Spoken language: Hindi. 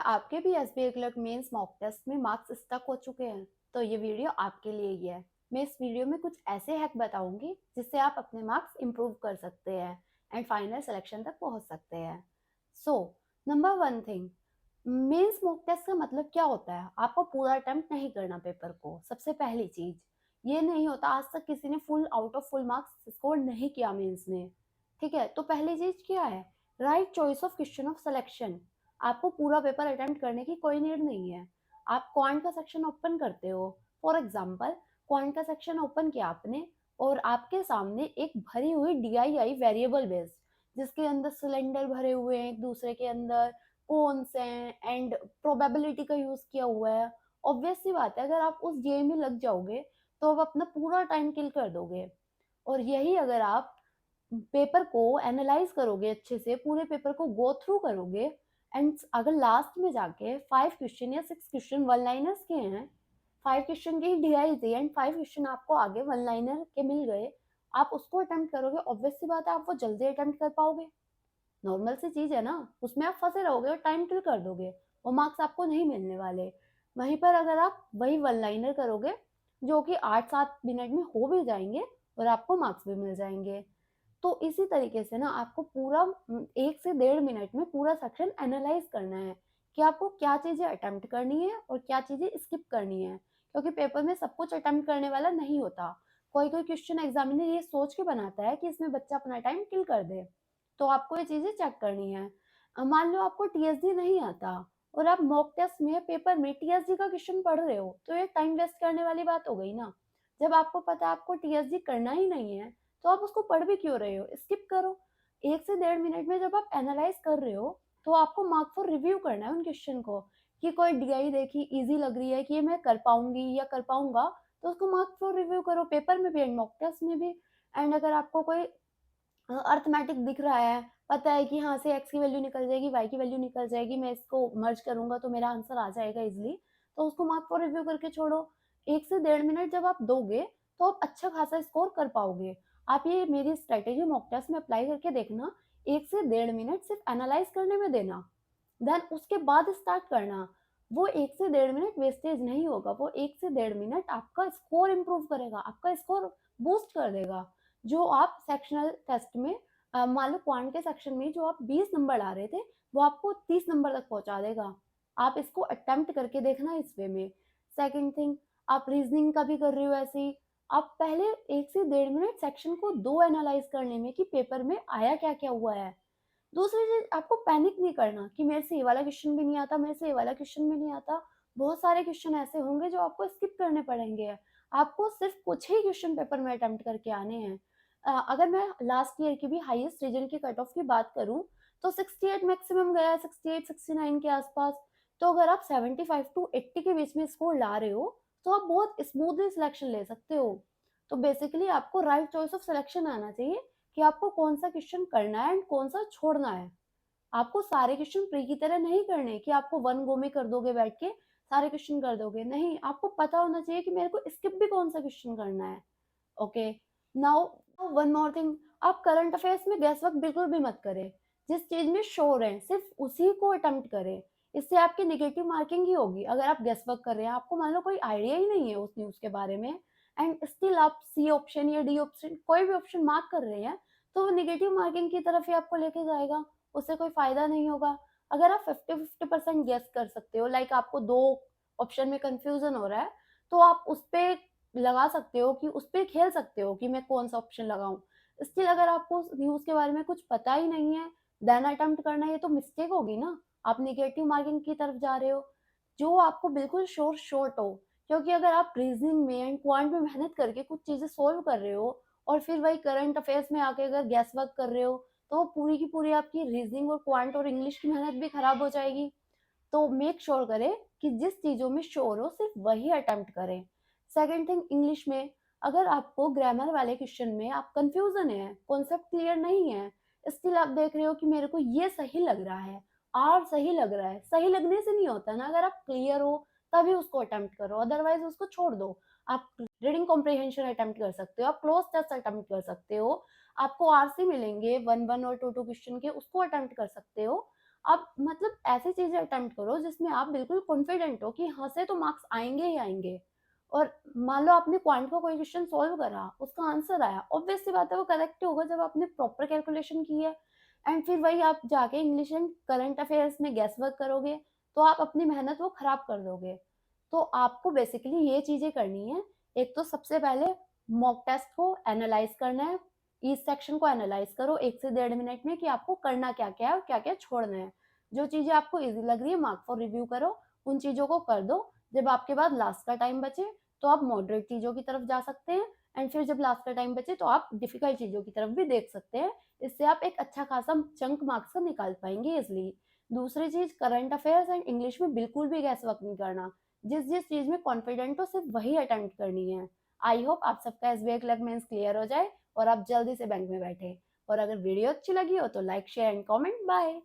आपके भी SBI clerk mains mock test में मार्क्स स्टक हो चुके हैं? तो ये वीडियो आपके लिए ही है। मैं इस वीडियो में कुछ ऐसे हैक बताऊंगी जिससे आप अपने मार्क्स इंप्रूव कर सकते हैं एंड फाइनल सिलेक्शन तक पहुंच सकते हैं। So number one thing, mains mock test का मतलब क्या होता है? आपको पूरा अटेम्प्ट नहीं करना पेपर को। सबसे पहली चीज ये नहीं होता, आज तक किसी ने full out of full marks score नहीं किया मेंस में। ठीक है, तो पहली चीज क्या है? Right choice of question of selection. आपको पूरा पेपर अटेम्प्ट करने की कोई नीड नहीं है। आप क्वांट का सेक्शन ओपन करते हो, फॉर एग्जांपल क्वांट का सेक्शन ओपन किया आपने और आपके सामने एक भरी हुई डीआईआई वेरिएबल बेस्ड, जिसके अंदर सिलेंडर भरे हुए हैं, एक दूसरे के अंदर कौन्स हैं एंड प्रोबेबिलिटी का यूज किया हुआ है। ऑब्वियस सी बात है, अगर आप उस गेम में लग जाओगे तो आप अपना पूरा टाइम किल कर दोगे। और यही अगर आप पेपर को एनालाइज करोगे, अच्छे से पूरे पेपर को गो थ्रू करोगे एंड अगर लास्ट में जाके 5 क्वेश्चन या 6 क्वेश्चन वन लाइनर्स के हैं, 5 क्वेश्चन की ही डीआई थी एंड 5 क्वेश्चन आपको आगे वन लाइनर के मिल गए, आप उसको अटेम्प्ट करोगे, ऑब्वियस सी बात है आप वो जल्दी अटेम्प्ट कर पाओगे। नॉर्मल सी चीज है ना, उसमें आप फंसे रहोगे और टाइम किल कर दोगे, वो मार्क्स आपको नहीं मिलने वाले। वहीं पर अगर आप वही वन लाइनर करोगे जो कि 8-7 मिनट में हो भी जाएंगे और आपको मार्क्स भी मिल जाएंगे। तो इसी तरीके से ना आपको पूरा 1 से 1.5 मिनट में पूरा सेक्शन एनालाइज करना है कि आपको क्या चीजें अटेम्प्ट करनी है और क्या चीजें स्किप करनी है, क्योंकि पेपर में सब कुछ अटेम्प्ट करने वाला नहीं होता। कोई कोई क्वेश्चन एग्जामिनर ये सोच के बनाता है कि इसमें बच्चा अपना टाइम किल कर दे, तो आपको ये चीजें चेक करनी है। मान लो आपको टीएसडी नहीं आता और आप मॉक टेस्ट में पेपर में टीएसडी का क्वेश्चन पढ़ रहे हो, तो ये टाइम वेस्ट करने वाली बात हो गई ना। जब आपको पता है आपको टीएसडी करना ही नहीं है तो आप उसको पढ़ भी क्यों रहे हो? स्किप करो। 1 से 1.5 मिनट में जब आप एनालाइज कर रहे हो तो आपको मार्क फॉर रिव्यू करना है उन क्वेश्चन को, कि कोई डीआई देखी इजी लग रही है कि ये मैं कर पाऊंगी या कर पाऊंगा, तो उसको मार्क फॉर रिव्यू करो, पेपर में भी एंड मॉक टेस्ट में भी। एंड अगर आपको कोई अर्थमेटिक दिख रहा है, पता है कि हाँ से एक्स की वैल्यू निकल जाएगी, वाई की वैल्यू निकल जाएगी, मैं इसको मर्ज करूंगा तो मेरा आंसर आ जाएगा इजिली, तो उसको मार्क फॉर रिव्यू करके छोड़ो। 1 से 1.5 मिनट जब आप दोगे तो आप अच्छा खासा स्कोर कर पाओगे। आप ये मेरी स्ट्रेटेजी मॉक टेस्ट में अप्लाई करके देखना। 1 से 1.5 मिनट सिर्फ एनालाइज करने में देना, देन उसके बाद स्टार्ट करना। वो 1 से 1.5 मिनट वेस्टेज नहीं होगा, वो 1 से 1.5 मिनट आपका स्कोर इम्प्रूव करेगा, आपका स्कोर बूस्ट कर देगा। जो आप सेक्शनल टेस्ट में मान लो क्वांट के सेक्शन में जो आप 20 नंबर ला रहे थे, वो आपको 30 नंबर तक पहुंचा देगा। आप इसको अटेम्प्ट करके देखना इस वे में। सेकंड थिंग, आप रीजनिंग का भी कर रहे हो ऐसे ही, आप पहले 1 से 1.5 मिनट सेक्शन को दो एनालाइज करने में कि पेपर में आया क्या क्या हुआ है। दूसरी चीज, आपको पैनिक नहीं करना कि मेरे से ये वाला क्वेश्चन भी नहीं आता, मेरे से ये वाला क्वेश्चन भी नहीं आता। बहुत सारे क्वेश्चन ऐसे होंगे जो आपको स्किप करने पड़ेंगे। आपको सिर्फ कुछ ही क्वेश्चन पेपर में अटेम्प्ट करके आने हैं। अगर मैं लास्ट ईयर की भी हाईएस्ट रीजन की कट ऑफ की बात करूं तो 68 मैक्सिमम गया है, 68-69 के आसपास। तो अगर आप 75 to 80 के बीच में स्कोर ला रहे हो तो आप बहुत स्मूथली सिलेक्शन ले सकते हो। तो बेसिकली आपको राइट चॉइस ऑफ सिलेक्शन आना चाहिए कि आपको कौन सा क्वेश्चन करना है एंड कौन सा छोड़ना है। आपको सारे क्वेश्चन प्री की तरह नहीं करने कि आपको वन गो में कर दोगे, बैठ के सारे क्वेश्चन कर दोगे, नहीं, आपको पता होना चाहिए कि मेरे को स्किप भी कौन सा क्वेश्चन करना है। Okay, now one more thing, आप करंट अफेयर्स में गैस वर्क बिल्कुल भी मत करें। जिस चीज में श्योर है सिर्फ उसी को अटेम्प्ट करें, इससे आपकी निगेटिव मार्किंग ही होगी। अगर आप गैस वर्क कर रहे हैं, आपको मान लो कोई आइडिया ही नहीं है उस न्यूज के बारे में एंड स्टिल आप सी ऑप्शन या डी ऑप्शन कोई भी ऑप्शन मार्क कर रहे हैं, तो वो निगेटिव मार्किंग की तरफ ही आपको लेके जाएगा, उससे कोई फायदा नहीं होगा। अगर आप 50-50% गेस कर सकते हो, लाइक आपको दो ऑप्शन में कंफ्यूजन हो रहा है, तो आप उस पे लगा सकते हो कि उस पे खेल सकते हो कि मैं कौन सा ऑप्शन लगाऊं। स्टिल अगर आपको न्यूज के बारे में कुछ पता ही नहीं है, देन अटेम्प्ट करना, ये तो मिस्टेक होगी ना, आप निगेटिव मार्किंग की तरफ जा रहे हो। जो आपको बिल्कुल श्योर शॉर्ट हो, क्योंकि अगर आप रीजनिंग में एंड क्वांट में मेहनत करके कुछ चीजें सोल्व कर रहे हो और फिर वही करंट अफेयर्स में आके अगर गैस वर्क कर रहे हो, तो पूरी की पूरी आपकी रीजनिंग और क्वांट और इंग्लिश की मेहनत भी खराब हो जाएगी। तो मेक श्योर करें कि जिस चीजों में श्योर हो सिर्फ वही अटेम्प्ट करें। सेकंड थिंग, इंग्लिश में अगर आपको ग्रामर वाले क्वेश्चन में आप कंफ्यूजन है, कॉन्सेप्ट क्लियर नहीं है, स्टिल आप देख रहे हो कि मेरे को ये सही लग रहा है, आर सही लग रहा है, सही लगने से नहीं होता ना, अगर आप क्लियर हो तभी उसको अटेम्प्ट करो, अदरवाइज उसको छोड़ दो। आप रीडिंग कॉम्प्रिहेंशन अटेम्प्ट कर सकते हो, आप क्लोज टेस्ट अटेम्प्ट कर सकते हो, आपको आरसी मिलेंगे 1-1 और 2-2 क्वेश्चन के, उसको अटेम्प्ट कर सकते हो। आप मतलब ऐसी चीजें अटेम्प्ट करो जिसमें आप बिल्कुल कॉन्फिडेंट हो कि हाँ से तो मार्क्स आएंगे ही आएंगे। और मान लो आपने क्वांट का कोई क्वेश्चन सॉल्व करा, उसका आंसर आया, ऑब्वियस सी बात है वो करेक्ट होगा जब आपने प्रॉपर कैलकुलेशन की है। एंड फिर वही आप जाके इंग्लिश एंड करंट अफेयर्स में गैस वर्क करोगे तो आप अपनी मेहनत वो खराब कर दोगे। तो आपको बेसिकली ये चीजें करनी है। एक तो सबसे पहले मॉक टेस्ट को एनालाइज करना है। इस सेक्शन को एनालाइज करो 1 से 1.5 मिनट में कि आपको करना क्या क्या है और क्या क्या छोड़ना है। जो चीजें आपको इजी लग रही है मार्क फॉर रिव्यू करो, उन चीजों को कर दो। जब आपके पास लास्ट का टाइम बचे तो आप मॉडरेट चीजों की तरफ जा सकते हैं। एंड फिर जब लास्ट का टाइम बचे तो आप डिफिकल्ट चीजों की तरफ भी देख सकते हैं। इससे आप एक अच्छा खासा चंक मार्क्स का निकाल पाएंगे इसलिए। दूसरी चीज, करंट अफेयर्स एंड इंग्लिश में बिल्कुल भी गैस वर्क नहीं करना। जिस जिस चीज में कॉन्फिडेंट हो सिर्फ वही अटेम्प्ट करनी है। आई होप आप सबका एसबीआई क्लर्क मेंस क्लियर हो जाए और आप जल्दी से बैंक में बैठे। और अगर वीडियो अच्छी लगी हो तो like share and comment. Bye.